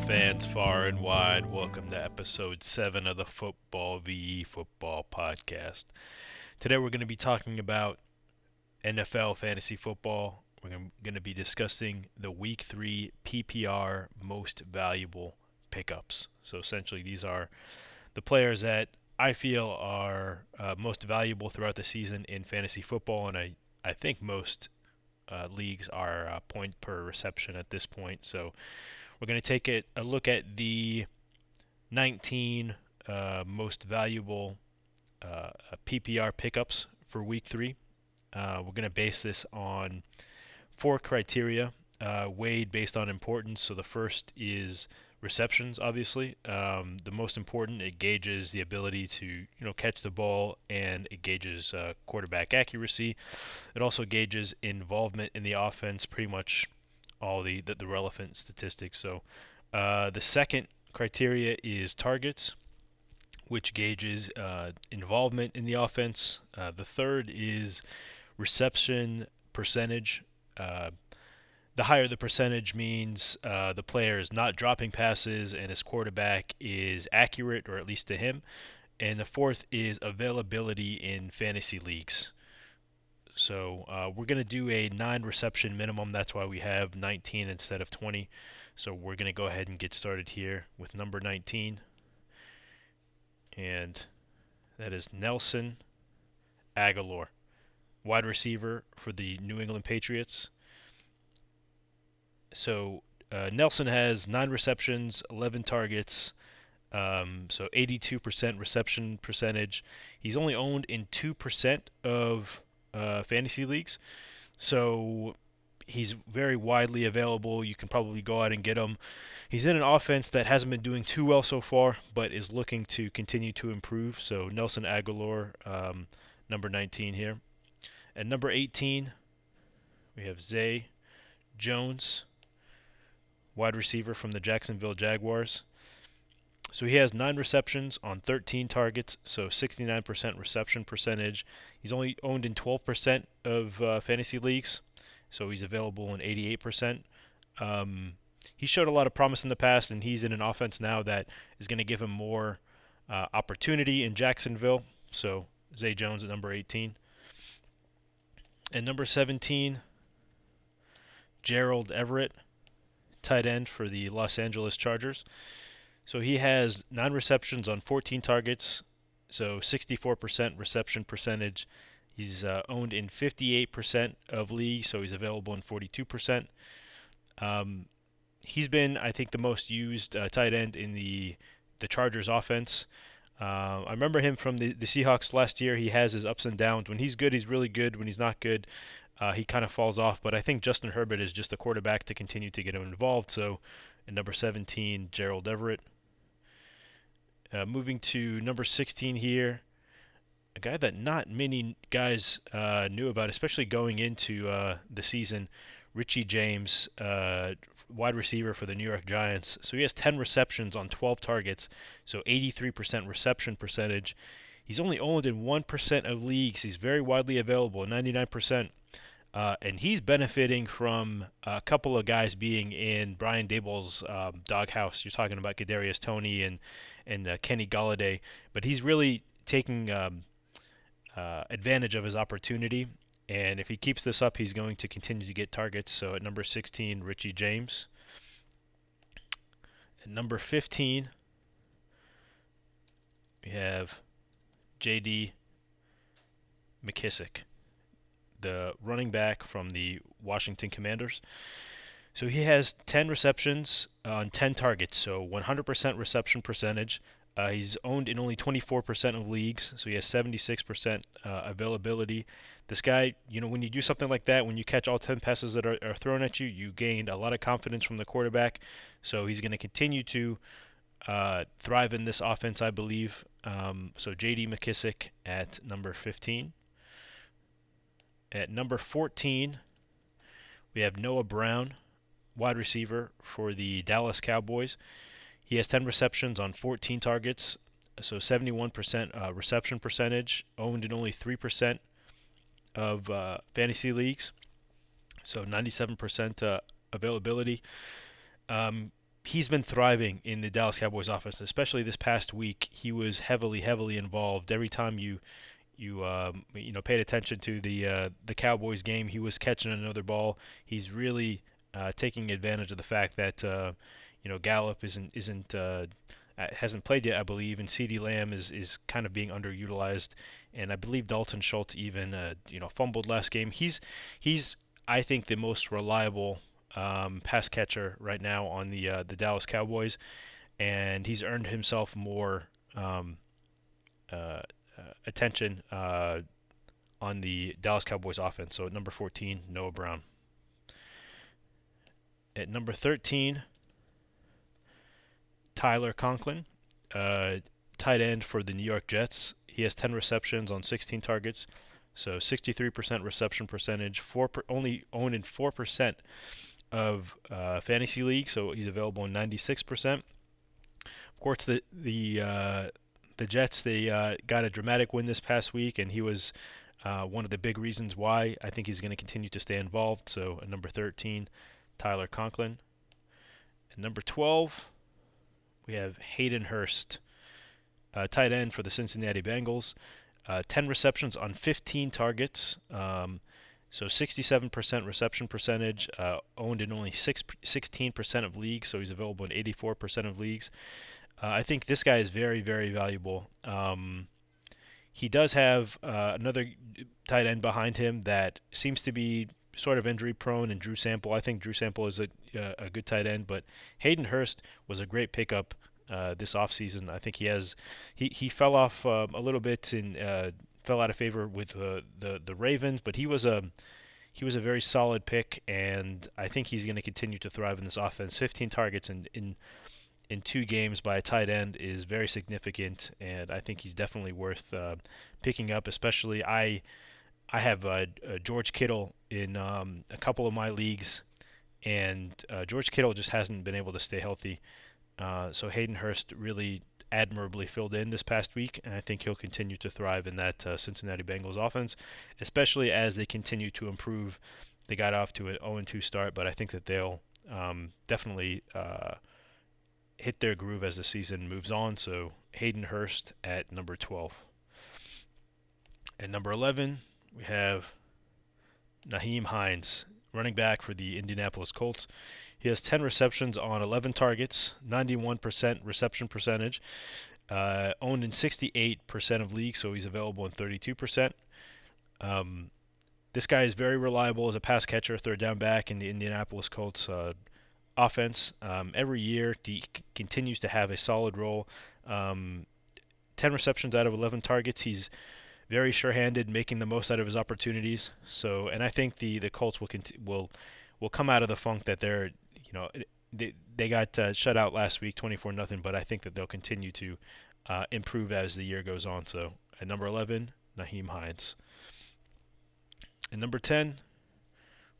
fans far and wide? Welcome to episode 7 of the Football VE Football Podcast. Today we're going to be talking about NFL fantasy football. We're going to be discussing the Week 3 PPR most valuable pickups. So essentially, these are the players that I feel are most valuable throughout the season in fantasy football, and I think most leagues are point per reception at this point. So we're going to take a look at the 19 most valuable PPR pickups for Week 3. We're going to base this on four criteria, weighed based on importance. So the first is receptions, obviously. The most important, it gauges the ability to catch the ball, and it gauges quarterback accuracy. It also gauges involvement in the offense, pretty much all the relevant statistics. So the second criteria is targets, which gauges involvement in the offense. The third is reception percentage. Uh, the higher the percentage means the player is not dropping passes and his quarterback is accurate, or at least to him. And the fourth is availability in fantasy leagues. So we're going to do a 9 reception minimum. That's why we have 19 instead of 20. So we're going to go ahead and get started here with number 19. And that is Nelson Aguilar, wide receiver for the New England Patriots. So Nelson has 9 receptions, 11 targets, so 82% reception percentage. He's only owned in 2% of fantasy leagues. So he's very widely available. You can probably go out and get him. He's in an offense that hasn't been doing too well so far, but is looking to continue to improve. So Nelson Aguilar, number 19 here. At number 18, we have Zay Jones, wide receiver from the Jacksonville Jaguars. So he has 9 receptions on 13 targets, so 69% reception percentage. He's only owned in 12% of fantasy leagues, so he's available in 88%. He showed a lot of promise in the past, and he's in an offense now that is going to give him more opportunity in Jacksonville. So Zay Jones at number 18. And number 17, Gerald Everett, tight end for the Los Angeles Chargers. So he has 9 receptions on 14 targets, so 64% reception percentage. He's owned in 58% of leagues, so he's available in 42%. He's been, I think, the most used tight end in the Chargers offense. I remember him from the Seahawks last year. He has his ups and downs. When he's good, he's really good. When he's not good, he kind of falls off. But I think Justin Herbert is just a quarterback to continue to get him involved. So at number 17, Gerald Everett. Moving to number 16 here, a guy that not many guys knew about, especially going into the season, Richie James, wide receiver for the New York Giants. So he has 10 receptions on 12 targets, so 83% reception percentage. He's only owned in 1% of leagues. He's very widely available, 99%. And he's benefiting from a couple of guys being in Brian Daboll's doghouse. You're talking about Kadarius Toney and Kenny Golladay, but he's really taking advantage of his opportunity. And if he keeps this up, he's going to continue to get targets. So at number 16, Richie James. At number 15, we have J.D. McKissick, the running back from the Washington Commanders. So he has 10 receptions on 10 targets, so 100% reception percentage. He's owned in only 24% of leagues, so he has 76% availability. This guy, when you do something like that, when you catch all 10 passes that are thrown at you, you gained a lot of confidence from the quarterback. So he's going to continue to thrive in this offense, I believe. So J.D. McKissick at number 15. At number 14, we have Noah Brown, wide receiver for the Dallas Cowboys. He has 10 receptions on 14 targets, so 71% reception percentage, owned in only 3% of fantasy leagues, so 97% availability. he's been thriving in the Dallas Cowboys offense, especially this past week. He was heavily involved. Every time you paid attention to the Cowboys game, he was catching another ball. He's really taking advantage of the fact that Gallup isn't hasn't played yet, I believe, and CeeDee Lamb is kind of being underutilized, and I believe Dalton Schultz even fumbled last game. He's I think the most reliable pass catcher right now on the Dallas Cowboys, and he's earned himself more um, uh, attention on the Dallas Cowboys offense. So at number 14, Noah Brown. At number 13, Tyler Conklin, uh, tight end for the New York Jets. He has 10 receptions on 16 targets, so 63% reception percentage. Only owned in 4% of fantasy leagues, so he's available in 96%. Of course, the Jets they got a dramatic win this past week, and he was one of the big reasons why. I think he's going to continue to stay involved. So at number 13, Tyler Conklin. At number 12, we have Hayden Hurst, tight end for the Cincinnati Bengals. 10 receptions on 15 targets. So 67% reception percentage, owned in only 16% of leagues, so he's available in 84% of leagues. I think this guy is very valuable. He does have another tight end behind him that seems to be sort of injury prone, and Drew Sample. I think Drew Sample is a good tight end, but Hayden Hurst was a great pickup this offseason. I think he fell off a little bit and fell out of favor with the Ravens, but he was a very solid pick, and I think he's going to continue to thrive in this offense. 15 targets in 2 games by a tight end is very significant, and I think he's definitely worth picking up. Especially, I have George Kittle in a couple of my leagues, and George Kittle just hasn't been able to stay healthy. So Hayden Hurst really admirably filled in this past week, and I think he'll continue to thrive in that Cincinnati Bengals offense, especially as they continue to improve. They got off to an 0-2 start, but I think that they'll definitely hit their groove as the season moves on. So Hayden Hurst at number 12. At number 11, we have Nyheim Hines, running back for the Indianapolis Colts. He has 10 receptions on 11 targets, 91% reception percentage, owned in 68% of leagues, so he's available in 32%. This guy is very reliable as a pass catcher, third down back in the Indianapolis Colts offense. Every year, he continues to have a solid role. 10 receptions out of 11 targets. He's very sure-handed, making the most out of his opportunities. So, and I think the Colts will come out of the funk that they got shut out last week, 24-0. But I think that they'll continue to improve as the year goes on. So, at number 11, Nyheim Hines. At number 10,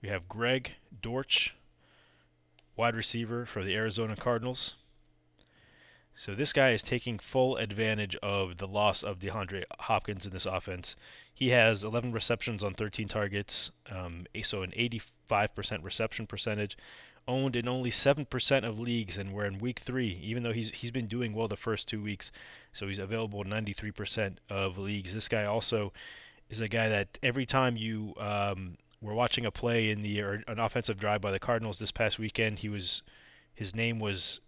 we have Greg Dortch, wide receiver for the Arizona Cardinals. So this guy is taking full advantage of the loss of DeAndre Hopkins in this offense. He has 11 receptions on 13 targets, so an 85% reception percentage, owned in only 7% of leagues, and we're in week 3, even though he's been doing well the first 2 weeks. So he's available in 93% of leagues. This guy also is a guy that every time you were watching a play or an offensive drive by the Cardinals this past weekend, his name was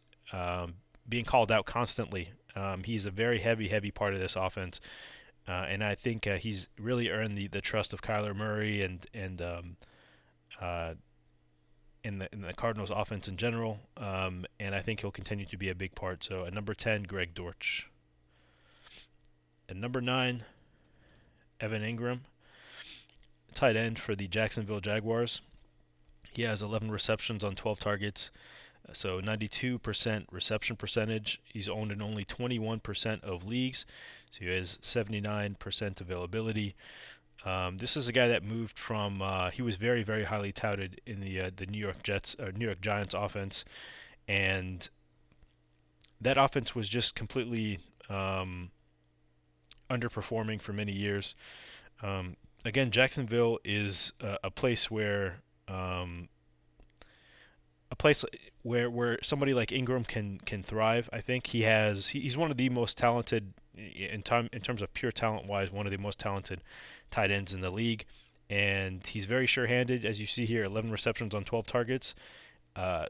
being called out constantly. He's a very heavy part of this offense, and I think he's really earned the trust of Kyler Murray and in the Cardinals offense in general, and I think he'll continue to be a big part. So at number 10, Greg Dortch. At number 9, Evan Ingram, tight end for the Jacksonville Jaguars. He has 11 receptions on 12 targets, so 92% reception percentage. He's owned in only 21% of leagues, so he has 79% availability. This is a guy that moved from. He was very highly touted in the New York Giants offense, and that offense was just completely underperforming for many years. Again, Jacksonville is a place where a place where somebody like Ingram can thrive. I think he's one of the most talented in terms of pure talent wise, one of the most talented tight ends in the league, and he's very sure-handed, as you see here, 11 receptions on 12 targets.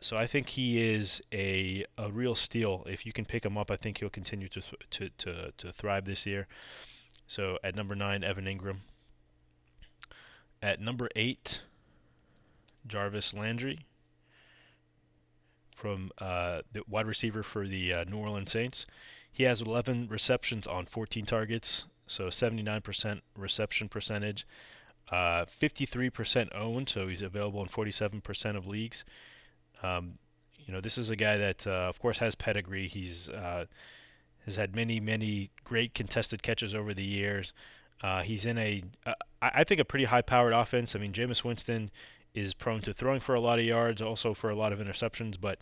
So I think he is a real steal. If you can pick him up, I think he'll continue to thrive this year. So at number 9, Evan Ingram. At number 8, Jarvis Landry from the wide receiver for the New Orleans Saints. He has 11 receptions on 14 targets, so 79% reception percentage. 53% owned, so he's available in 47% of leagues. Um, this is a guy that, of course, has pedigree. He's has had many great contested catches over the years. He's in I think, a pretty high-powered offense. I mean, Jameis Winston is prone to throwing for a lot of yards, also for a lot of interceptions, but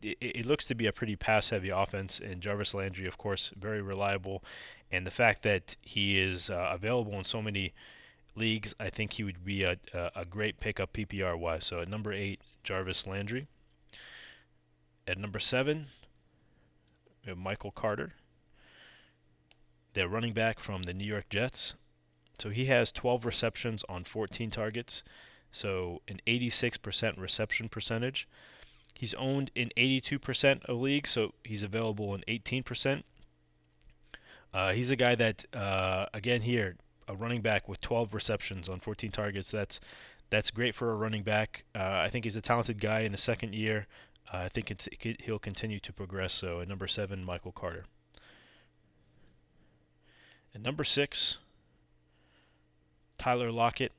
it looks to be a pretty pass-heavy offense, and Jarvis Landry, of course, very reliable. And the fact that he is available in so many leagues, I think he would be a great pickup PPR wise. So at number 8, Jarvis Landry. At number 7, we have Michael Carter, the running back from the New York Jets. So he has 12 receptions on 14 targets, so an 86% reception percentage. He's owned in 82% of leagues, so he's available in 18%. He's a guy that, again here, a running back with 12 receptions on 14 targets. That's great for a running back. I think he's a talented guy in his second year. I think he'll continue to progress. So at number 7, Michael Carter. At number 6, Tyler Lockett,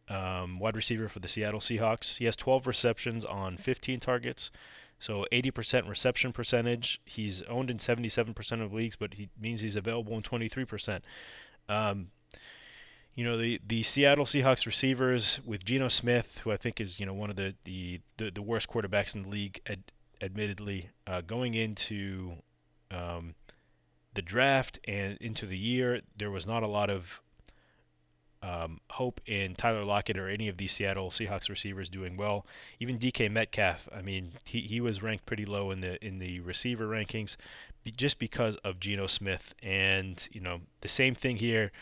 wide receiver for the Seattle Seahawks. He has 12 receptions on 15 targets, so 80% reception percentage. He's owned in 77% of leagues, but he means he's available in 23%. Um, the Seattle Seahawks receivers with Geno Smith, who I think is one of the worst quarterbacks in the league, admittedly, going into the draft and into the year, there was not a lot of hope in Tyler Lockett or any of these Seattle Seahawks receivers doing well. Even DK Metcalf, I mean, he was ranked pretty low in the receiver rankings, just because of Geno Smith. And the same thing here,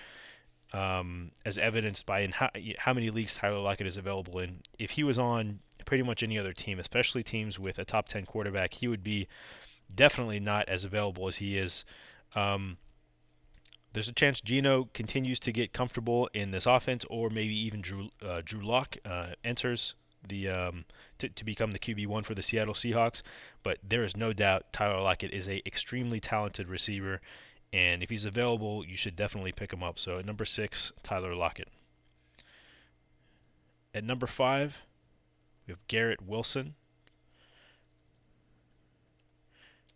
as evidenced by how many leagues Tyler Lockett is available in. If he was on pretty much any other team, especially teams with a top 10 quarterback, he would be definitely not as available as he is. There's a chance Geno continues to get comfortable in this offense, or maybe even Drew Lock enters to become the QB1 for the Seattle Seahawks. But there is no doubt Tyler Lockett is a extremely talented receiver, and if he's available, you should definitely pick him up. So at number 6, Tyler Lockett. At number 5, we have Garrett Wilson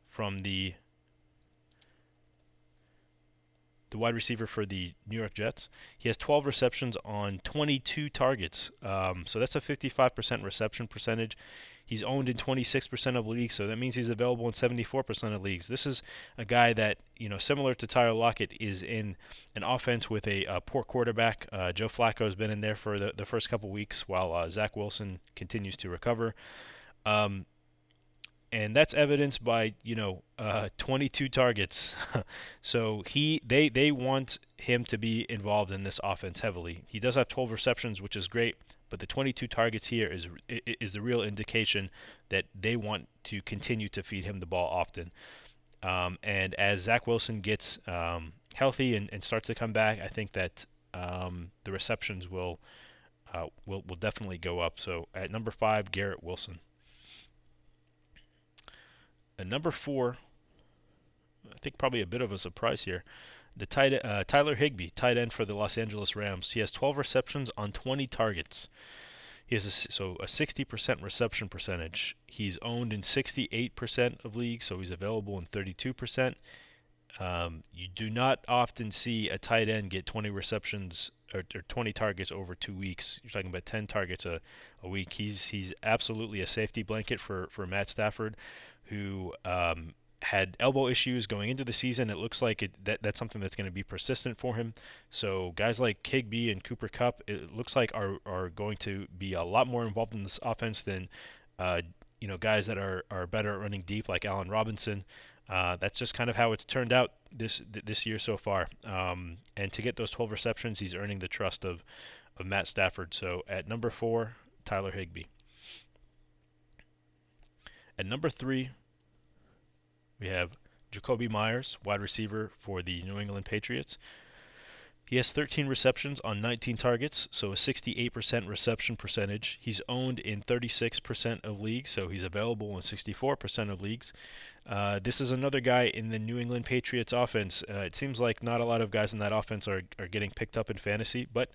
from the wide receiver for the New York Jets. He has 12 receptions on 22 targets, so that's a 55% reception percentage. He's owned in 26% of leagues, so that means he's available in 74% of leagues. This is a guy that, similar to Tyler Lockett, is in an offense with a poor quarterback. Joe Flacco has been in there for the first couple weeks while Zach Wilson continues to recover. And that's evidenced by 22 targets. So they want him to be involved in this offense heavily. He does have 12 receptions, which is great, but the 22 targets here is the real indication that they want to continue to feed him the ball often. And as Zach Wilson gets healthy and starts to come back, I think that the receptions will definitely go up. So at number 5, Garrett Wilson. At number 4, I think probably a bit of a surprise here, Tyler Higbee, tight end for the Los Angeles Rams. He has 12 receptions on 20 targets. He has a 60% reception percentage. He's owned in 68% of leagues, so he's available in 32%. You do not often see a tight end get 20 receptions or 20 targets over 2 weeks. You're talking about 10 targets a week. He's absolutely a safety blanket for Matt Stafford, who had elbow issues going into the season. It looks like that's something that's going to be persistent for him. So guys like Higbee and Cooper Kupp, it looks like are going to be a lot more involved in this offense than uh, guys that are better at running deep like Allen Robinson. That's just kind of how it's turned out this year so far. And to get those 12 receptions, he's earning the trust of Matt Stafford. So at number 4, Tyler Higbee. At number 3, we have Jakobi Meyers, wide receiver for the New England Patriots. He has 13 receptions on 19 targets, so a 68% reception percentage. He's owned in 36% of leagues, so he's available in 64% of leagues. This is another guy in the New England Patriots offense. It seems like not a lot of guys in that offense are getting picked up in fantasy, but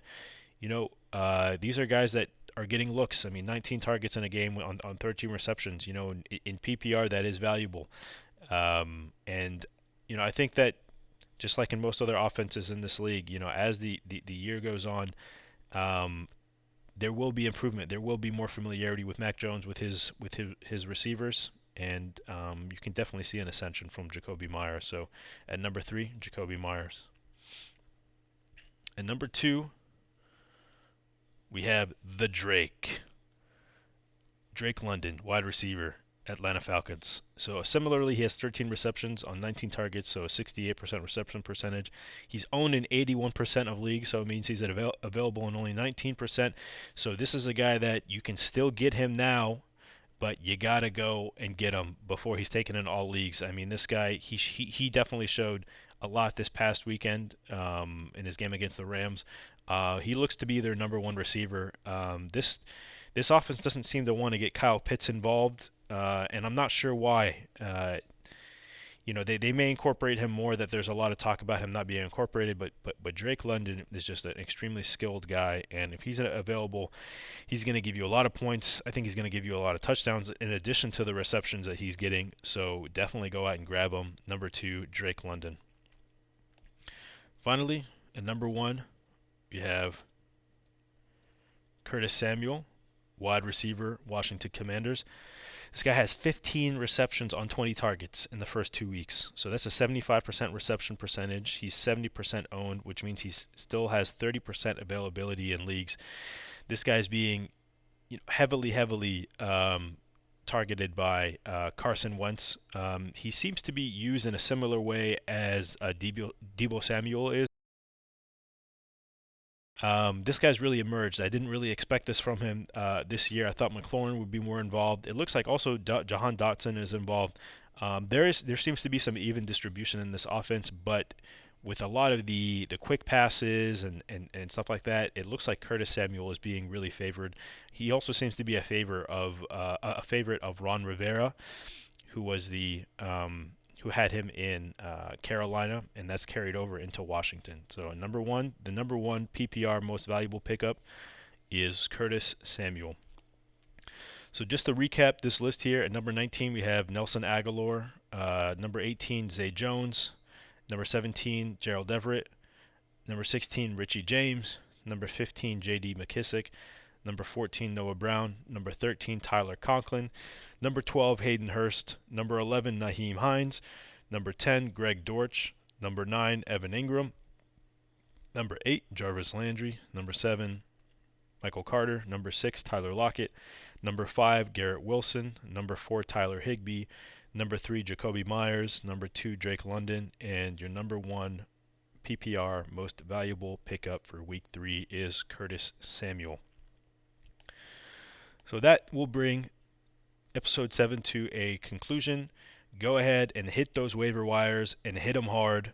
these are guys that are getting looks. I mean, 19 targets in a game on 13 receptions. In PPR, that is valuable. And I think that just like in most other offenses in this league, as the year goes on, there will be improvement. There will be more familiarity with Mac Jones with his receivers, and you can definitely see an ascension from Jakobi Meyers. So at number 3, Jakobi Meyers. At number 2, we have the Drake London, wide receiver, Atlanta Falcons. So similarly, he has 13 receptions on 19 targets, so a 68% reception percentage. He's owned in 81% of leagues, so it means he's available in only 19%. So this is a guy that you can still get him now, but you gotta go and get him before he's taken in all leagues. I mean, this guy, he definitely showed a lot this past weekend in his game against the Rams. He looks to be their number 1 receiver. This offense doesn't seem to want to get Kyle Pitts involved, and I'm not sure why. They may incorporate him more. That there's a lot of talk about him not being incorporated, but Drake London is just an extremely skilled guy, and if he's available, he's going to give you a lot of points. I think he's going to give you a lot of touchdowns in addition to the receptions that he's getting. So definitely go out and grab him. Number 2, Drake London. Finally, at number 1, we have Curtis Samuel, wide receiver, Washington Commanders. This guy has 15 receptions on 20 targets in the first 2 weeks. So that's a 75% reception percentage. He's 70% owned, which means he still has 30% availability in leagues. This guy's being heavily targeted by Carson Wentz. He seems to be used in a similar way as Deebo Samuel is. This guy's really emerged. I didn't really expect this from him this year. I thought McLaurin would be more involved. It looks like also Jahan Dotson is involved. There seems to be some even distribution in this offense, but with a lot of the quick passes and stuff like that, it looks like Curtis Samuel is being really favored. He also seems to be a favorite of Ron Rivera, who was who had him in Carolina, and that's carried over into Washington. So the number one PPR most valuable pickup is Curtis Samuel. So just to recap this list here, at number 19 we have Nelson Aguilar, number 18 Zay Jones, number 17 Gerald Everett, number 16 Richie James, number 15 J.D. McKissick, number 14 Noah Brown, number 13 Tyler Conklin, number 12 Hayden Hurst, number 11 Naheem Hines, number 10 Greg Dortch, number 9 Evan Ingram, number 8 Jarvis Landry, number 7 Michael Carter, number 6 Tyler Lockett, number 5 Garrett Wilson, number 4 Tyler Higbee, number 3 Jakobi Meyers, number 2 Drake London, and your number 1 PPR most valuable pickup for week 3 is Curtis Samuel. So that will bring episode 7 to a conclusion. Go ahead and hit those waiver wires and hit them hard.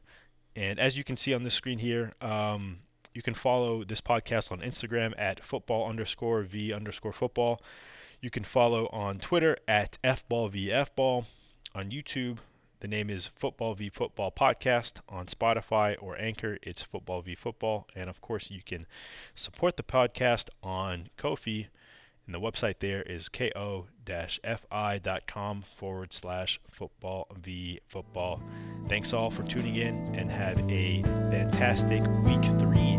And as you can see on the screen here, you can follow this podcast on Instagram at football_v_football. You can follow on Twitter at fballvfball. On YouTube, the name is Football v Football Podcast. On Spotify or Anchor, it's Football v Football. And of course, you can support the podcast on Ko-fi. And the website there is ko-fi.com/football v football. Thanks all for tuning in and have a fantastic week 3